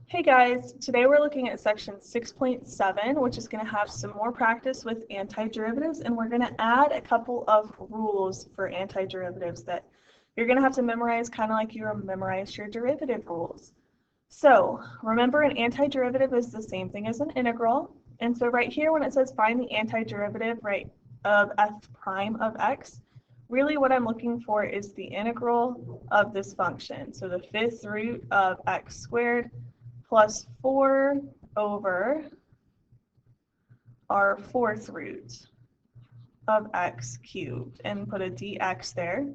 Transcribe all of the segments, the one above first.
Hey guys, today we're looking at section 6.7, which is going to have some more practice with antiderivatives, and we're going to add a couple of rules for antiderivatives that you're going to have to memorize kind of like you memorized your derivative rules. So remember, an antiderivative is the same thing as an integral, and so right here when it says find the antiderivative, right, of f prime of x, really what I'm looking for is the integral of this function. So the fifth root of x squared plus 4 over our fourth root of x cubed, and put a dx there.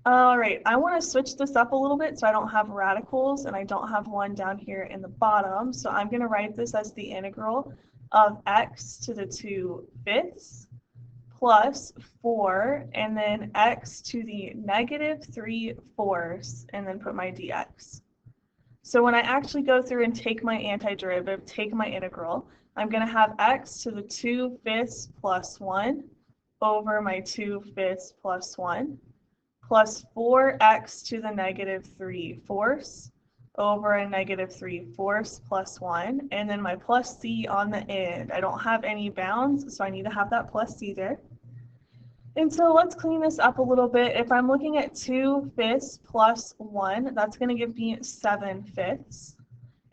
All right, I want to switch this up a little bit so I don't have radicals and I don't have one down here in the bottom. So I'm going to write this as the integral of x to the 2/5 plus 4, and then x to the negative 3/4, and then put my dx. So when I actually go through and take my antiderivative, take my integral, I'm going to have x to the 2/5 plus 1 over my 2/5 plus 1 plus 4x to the negative 3/4 over a negative 3/4 plus 1, and then my plus c on the end. I don't have any bounds, so I need to have that plus c there. And so let's clean this up a little bit. If I'm looking at 2/5 plus 1, that's going to give me 7/5.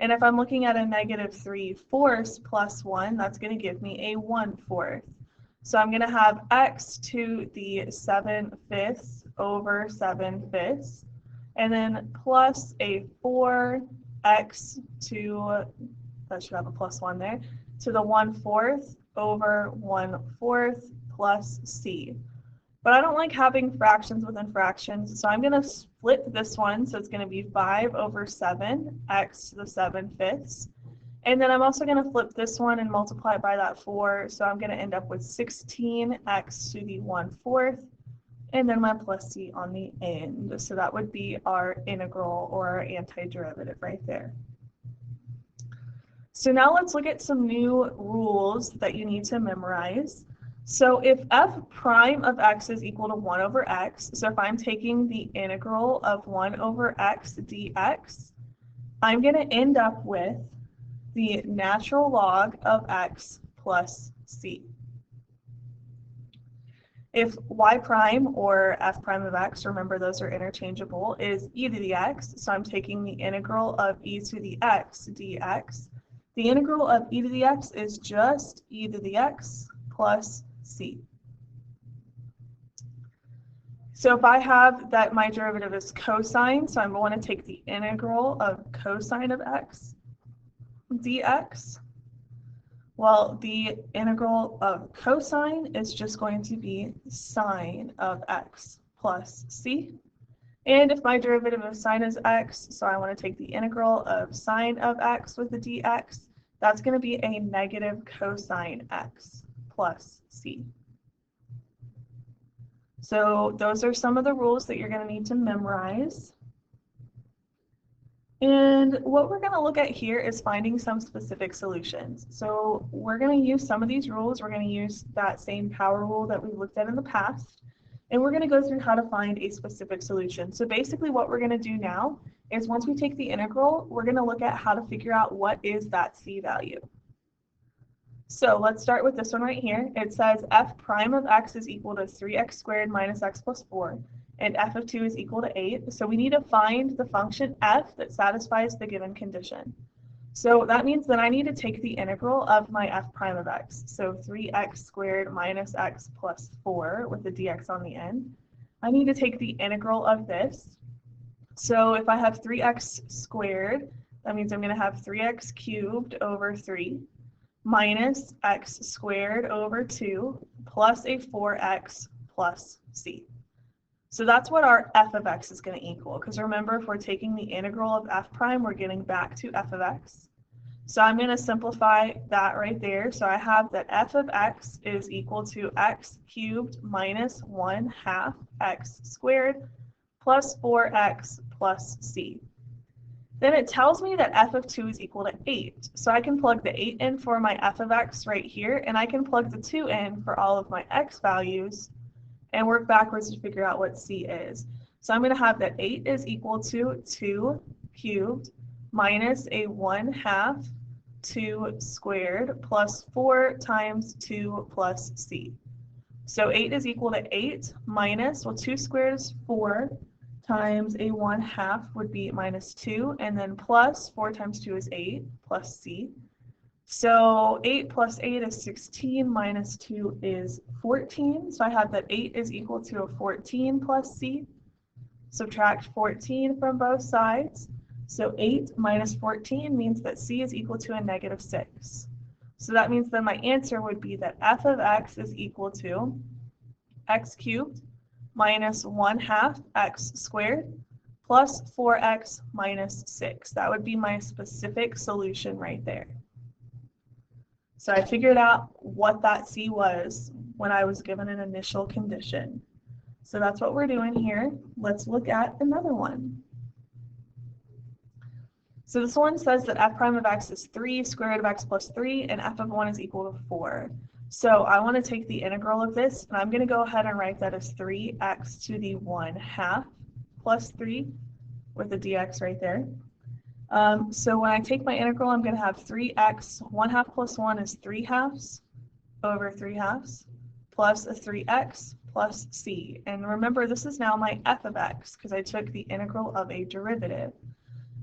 And if I'm looking at a negative 3/4 plus 1, that's going to give me a 1/4. So I'm going to have x to the 7/5 over 7/5, and then plus a 4x to, that should have a plus 1 there, to the 1/4 over 1/4 plus c. But I don't like having fractions within fractions, so I'm going to split this one, so it's going to be 5 over 7, x to the 7/5. And then I'm also going to flip this one and multiply it by that 4, so I'm going to end up with 16x to the 1/4, and then my plus c on the end. So that would be our integral, or our antiderivative right there. So now let's look at some new rules that you need to memorize. So if f prime of x is equal to 1 over x, so if I'm taking the integral of 1 over x dx, I'm going to end up with the natural log of x plus c. If y prime, or f prime of x, remember those are interchangeable, is e to the x, so I'm taking the integral of e to the x dx. The integral of e to the x is just e to the x plus c. So if I have that my derivative is cosine, so I'm going to take the integral of cosine of x dx. Well, the integral of cosine is just going to be sine of x plus c. And if my derivative of sine is x, so I want to take the integral of sine of x with the dx, that's going to be a negative cosine x plus c. So those are some of the rules that you're going to need to memorize. And what we're going to look at here is finding some specific solutions. So we're going to use some of these rules. We're going to use that same power rule that we looked at in the past. And we're going to go through how to find a specific solution. So basically what we're going to do now is, once we take the integral, we're going to look at how to figure out what is that c value. So let's start with this one right here. It says f prime of x is equal to 3x squared minus x plus 4, and f of 2 is equal to 8. So we need to find the function f that satisfies the given condition. So that means that I need to take the integral of my f prime of x. So 3x squared minus x plus 4 with the dx on the end. I need to take the integral of this. So if I have 3x squared, that means I'm going to have 3x cubed over 3 minus x squared over 2 plus a 4x plus c. So that's what our f of x is going to equal, because remember, if we're taking the integral of f prime, we're getting back to f of x. So I'm going to simplify that right there. So I have that f of x is equal to x cubed minus 1/2 x squared plus 4x plus c. Then it tells me that f of 2 is equal to 8. So I can plug the 8 in for my f of x right here, and I can plug the 2 in for all of my x values and work backwards to figure out what c is. So I'm going to have that 8 is equal to 2 cubed minus a 1/2 2 squared plus 4 times 2 plus c. So 8 is equal to 8 minus, well, 2 squared is 4 times a 1/2 would be minus 2, and then plus 4 times 2 is 8 plus c. So 8 plus 8 is 16 minus 2 is 14. So I have that 8 is equal to a 14 plus c. Subtract 14 from both sides. So 8 minus 14 means that c is equal to a negative 6. So that means that my answer would be that f of x is equal to x cubed minus 1/2 x squared plus 4x minus 6. That would be my specific solution right there. So I figured out what that c was when I was given an initial condition. So that's what we're doing here. Let's look at another one. So this one says that f prime of x is 3 square root of x plus 3, and f of 1 is equal to 4. So I want to take the integral of this, and I'm going to go ahead and write that as 3x to the 1/2 plus 3 with the dx right there. So when I take my integral, I'm going to have 3x, 1/2 plus 1 is 3/2 over 3/2 plus a 3x plus c. And remember, this is now my f of x because I took the integral of a derivative.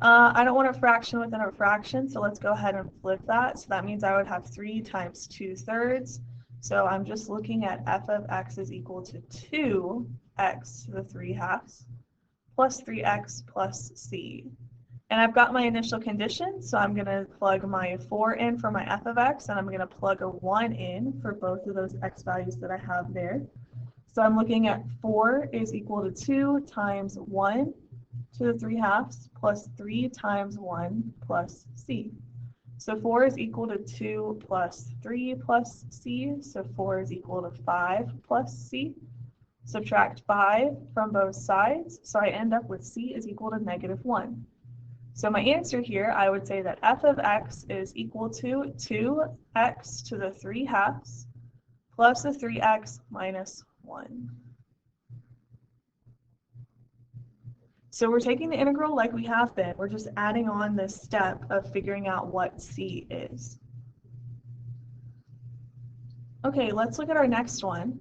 I don't want a fraction within a fraction, so let's go ahead and flip that. So that means I would have 3 times 2/3. So I'm just looking at f of x is equal to 2x to the 3/2 plus 3x plus c. And I've got my initial condition, so I'm going to plug my 4 in for my f of x, and I'm going to plug a 1 in for both of those x values that I have there. So I'm looking at 4 is equal to 2 times 1 to the 3/2 plus 3 times 1 plus c. So 4 is equal to 2 plus 3 plus c, so 4 is equal to 5 plus c. Subtract 5 from both sides, so I end up with c is equal to negative 1. So my answer here, I would say that f of x is equal to 2x to the 3/2 plus a 3x minus 1. So we're taking the integral like we have been. We're just adding on this step of figuring out what c is. Okay, let's look at our next one.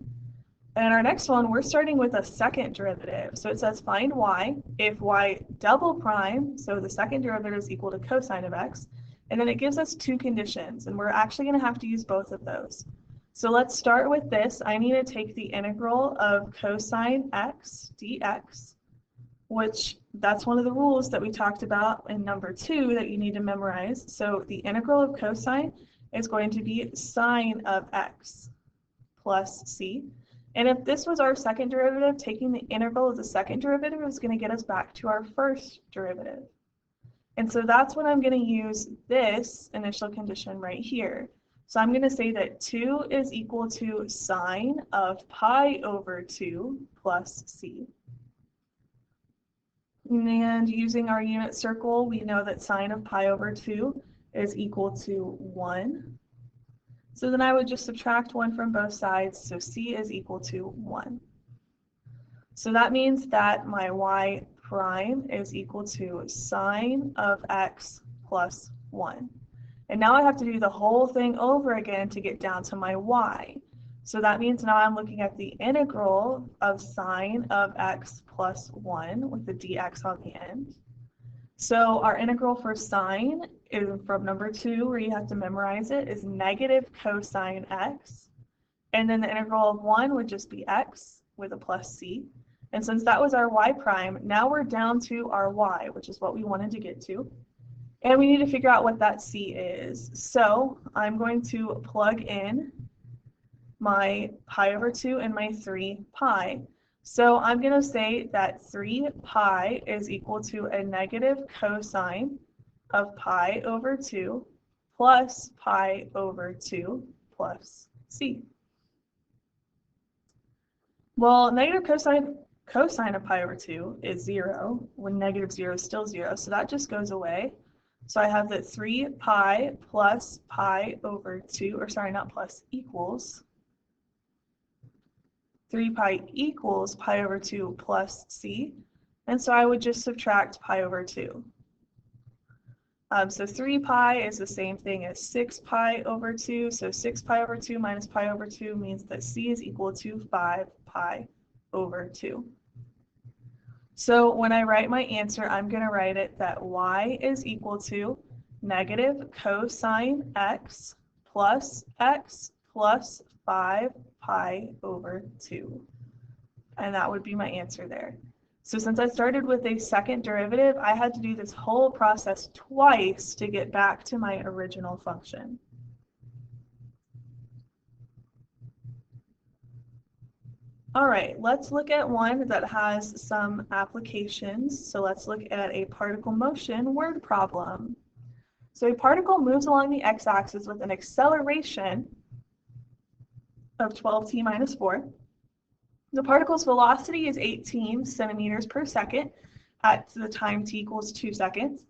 And our next one, we're starting with a second derivative. So it says find y if y double prime, so the second derivative is equal to cosine of x, and then it gives us two conditions, and we're actually going to have to use both of those. So let's start with this. I need to take the integral of cosine x dx, which that's one of the rules that we talked about in number 2 that you need to memorize. So the integral of cosine is going to be sine of x plus c. And if this was our second derivative, taking the integral of the second derivative is going to get us back to our first derivative. And so that's when I'm going to use this initial condition right here. So I'm going to say that 2 is equal to sine of pi over 2 plus c. And using our unit circle, we know that sine of pi over 2 is equal to 1. So then I would just subtract 1 from both sides, so c is equal to 1. So that means that my y prime is equal to sine of x plus 1. And now I have to do the whole thing over again to get down to my y. So that means now I'm looking at the integral of sine of x plus 1 with the dx on the end. So our integral for sine is from number 2, where you have to memorize it, is negative cosine x. And then the integral of 1 would just be x with a plus c. And since that was our y prime, now we're down to our y, which is what we wanted to get to. And we need to figure out what that c is. So I'm going to plug in my pi over 2 and my 3 pi. So I'm going to say that 3 pi is equal to a negative cosine of pi over 2 plus pi over 2 plus c. Well, negative cosine of pi over 2 is 0, when negative 0 is still 0, so that just goes away. So I have that 3 pi plus pi over 2, or sorry, not plus, equals 3 pi equals pi over 2 plus c, and so I would just subtract pi over 2. So 3 pi is the same thing as 6 pi over 2. So 6 pi over 2 minus pi over 2 means that c is equal to 5 pi over 2. So when I write my answer, I'm going to write it that y is equal to negative cosine x plus 5 pi over 2. And that would be my answer there. So since I started with a second derivative, I had to do this whole process twice to get back to my original function. All right, let's look at one that has some applications. So let's look at a particle motion word problem. So a particle moves along the x-axis with an acceleration of 12t minus 4. The particle's velocity is 18 centimeters per second at the time t equals 2 seconds.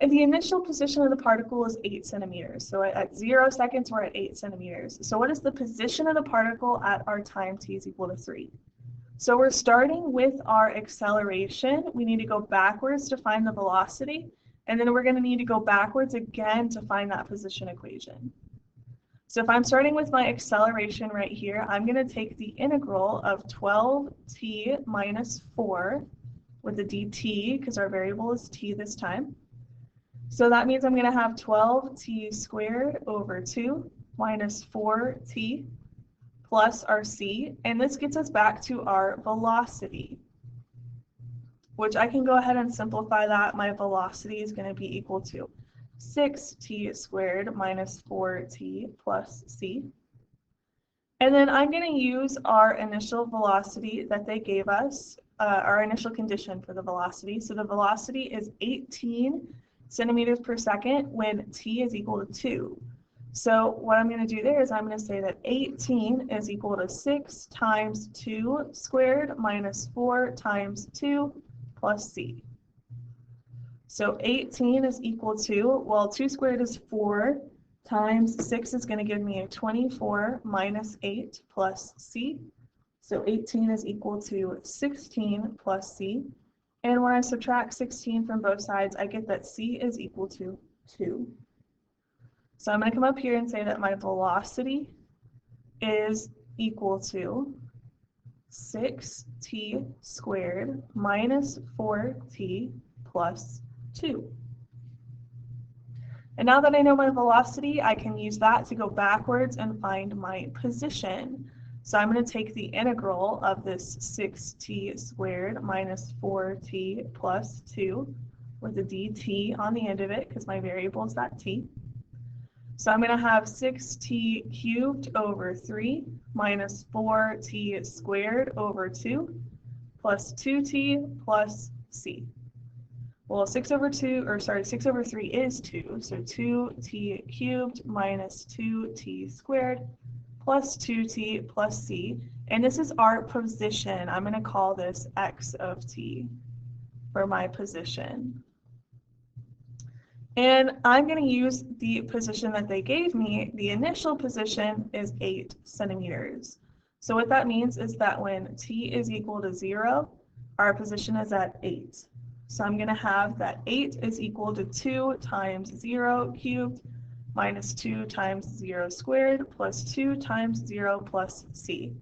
And the initial position of the particle is 8 centimeters. So at 0 seconds, we're at 8 centimeters. So what is the position of the particle at our time t is equal to 3? So we're starting with our acceleration. We need to go backwards to find the velocity. And then we're going to need to go backwards again to find that position equation. So if I'm starting with my acceleration right here, I'm going to take the integral of 12t minus 4 with the dt, because our variable is t this time. So that means I'm going to have 12t squared over 2 minus 4t plus our c, and this gets us back to our velocity, which I can go ahead and simplify that. My velocity is going to be equal to 6t squared minus 4t plus c. And then I'm going to use our initial velocity that they gave us, our initial condition for the velocity. So the velocity is 18 centimeters per second when t is equal to 2. So what I'm going to do there is I'm going to say that 18 is equal to 6 times 2 squared minus 4 times 2 plus c. So 18 is equal to, well, 2 squared is 4 times 6 is going to give me a 24 minus 8 plus c. So 18 is equal to 16 plus c. And when I subtract 16 from both sides, I get that c is equal to 2. So I'm going to come up here and say that my velocity is equal to 6t squared minus 4t plus 2. And now that I know my velocity, I can use that to go backwards and find my position. So I'm going to take the integral of this 6t squared minus 4t plus 2 with a dt on the end of it because my variable is that t. So I'm going to have 6t cubed over 3 minus 4t squared over 2 plus 2t plus c. Well, 6 over 3 is 2, so 2t cubed minus 2t squared plus 2t plus c, and this is our position. I'm going to call this x of t for my position. And I'm going to use the position that they gave me. The initial position is 8 centimeters. So what that means is that when t is equal to 0, our position is at 8. So I'm going to have that 8 is equal to 2 times 0 cubed minus 2 times 0 squared plus 2 times 0 plus c.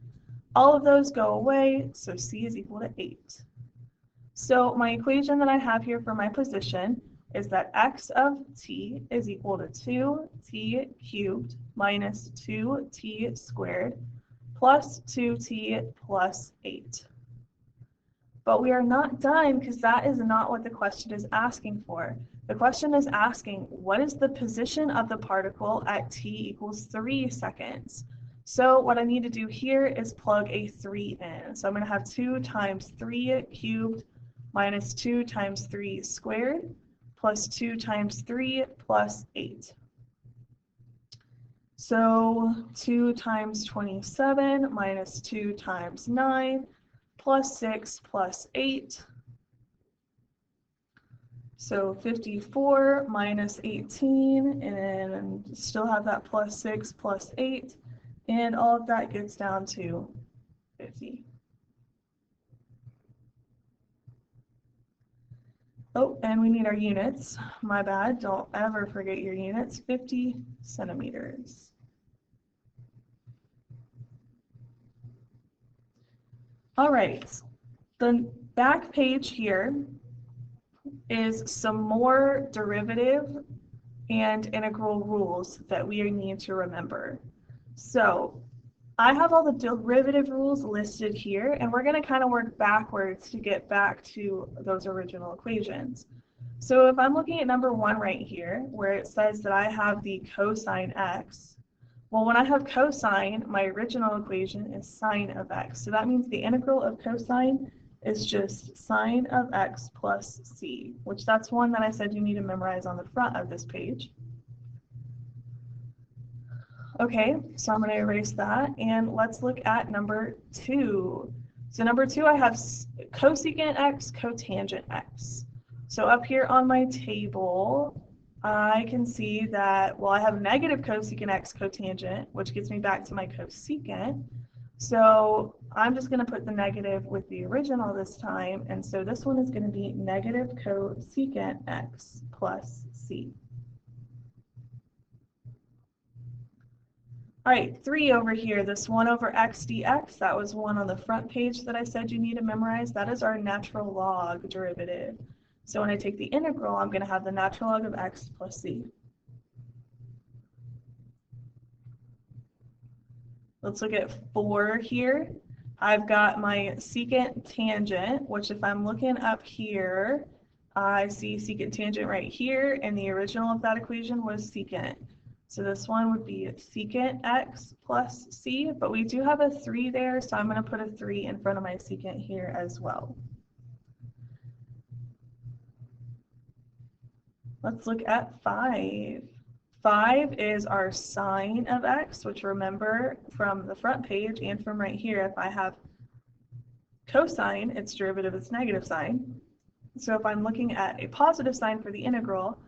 All of those go away, so c is equal to 8. So my equation that I have here for my position is that x of t is equal to 2t cubed minus 2t squared plus 2t plus 8. But we are not done because that is not what the question is asking for. The question is asking, what is the position of the particle at t equals 3 seconds? So what I need to do here is plug a 3 in. So I'm going to have 2 times 3 cubed minus 2 times 3 squared plus 2 times 3 plus 8. So 2 times 27 minus 2 times 9 plus 6 plus 8. So 54 minus 18, and still have that plus 6 plus 8, and all of that gets down to 50. Oh, and we need our units. My bad. Don't ever forget your units. 50 centimeters. All right. The back page here is some more derivative and integral rules that we need to remember. So I have all the derivative rules listed here, and we're going to kind of work backwards to get back to those original equations. So if I'm looking at number 1 right here, where it says that I have the cosine x, well, when I have cosine, my original equation is sine of x. So that means the integral of cosine is just sine of x plus c, which that's one that I said you need to memorize on the front of this page. Okay, so I'm going to erase that, and let's look at number 2. So number 2, I have cosecant x, cotangent x. So up here on my table, I can see that, well, I have negative cosecant x cotangent, which gets me back to my cosecant. So I'm just going to put the negative with the original this time, and so this one is going to be negative cosecant x plus c. All right, 3 over here, this 1 over x dx, that was one on the front page that I said you need to memorize. That is our natural log derivative. So when I take the integral, I'm going to have the natural log of x plus c. Let's look at 4 here. I've got my secant tangent, which if I'm looking up here, I see secant tangent right here, and the original of that equation was secant. So this one would be secant x plus c, but we do have a 3 there, so I'm going to put a 3 in front of my secant here as well. Let's look at 5. 5 is our sine of x, which remember from the front page and from right here, if I have cosine, its derivative is negative sine. So if I'm looking at a positive sign for the integral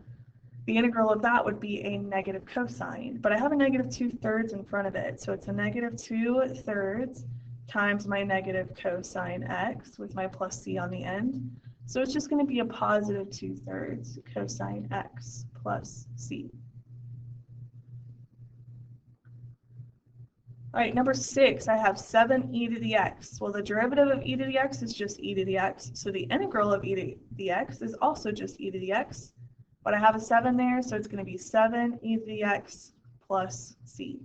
of that would be a negative cosine. But I have a negative 2/3 in front of it, so it's a negative 2/3 times my negative cosine x with my plus c on the end. So it's just going to be a positive 2/3 cosine x plus c. All right, number 6, I have 7e to the x. Well, the derivative of e to the x is just e to the x, so the integral of e to the x is also just e to the x. But I have a 7 there, so it's going to be 7e to the x plus c.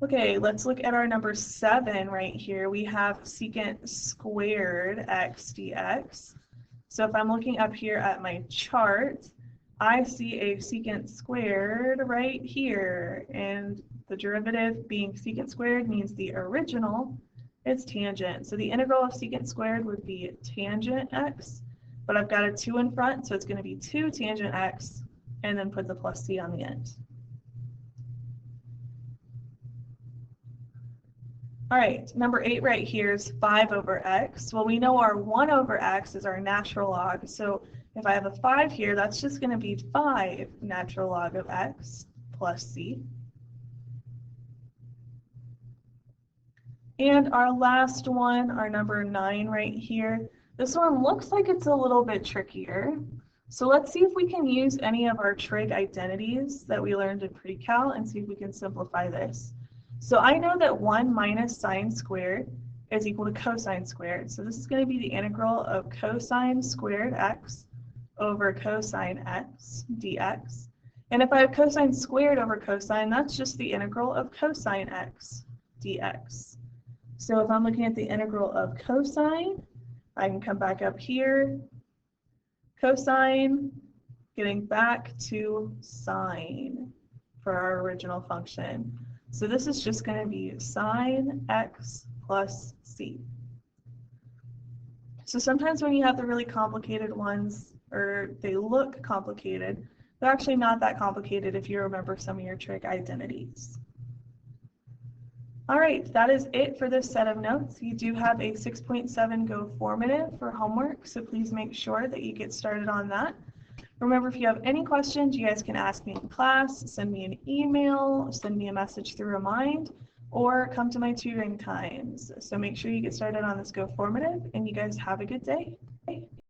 Okay, let's look at our number 7 right here. We have secant squared x dx. So if I'm looking up here at my chart, I see a secant squared right here, and the derivative being secant squared means the original is tangent. So the integral of secant squared would be tangent x, but I've got a 2 in front, so it's going to be 2 tangent x, and then put the plus c on the end. All right, number 8 right here is 5 over x. Well, we know our 1 over x is our natural log, so if I have a 5 here, that's just going to be 5 natural log of x plus c. And our last one, our number 9 right here, this one looks like it's a little bit trickier. So let's see if we can use any of our trig identities that we learned in pre-cal and see if we can simplify this. So I know that 1 minus sine squared is equal to cosine squared. So this is going to be the integral of cosine squared x over cosine x dx. And if I have cosine squared over cosine, that's just the integral of cosine x dx. So if I'm looking at the integral of cosine, I can come back up here, cosine, getting back to sine for our original function. So this is just going to be sine x plus c. So sometimes when you have the really complicated ones, or they look complicated, they're actually not that complicated if you remember some of your trig identities. All right, that is it for this set of notes. You do have a 6.7 Go formative for homework, so please make sure that you get started on that. Remember, if you have any questions, you guys can ask me in class, send me an email, send me a message through Remind. or come to my tutoring times. So make sure you get started on this Go Formative, and you guys have a good day.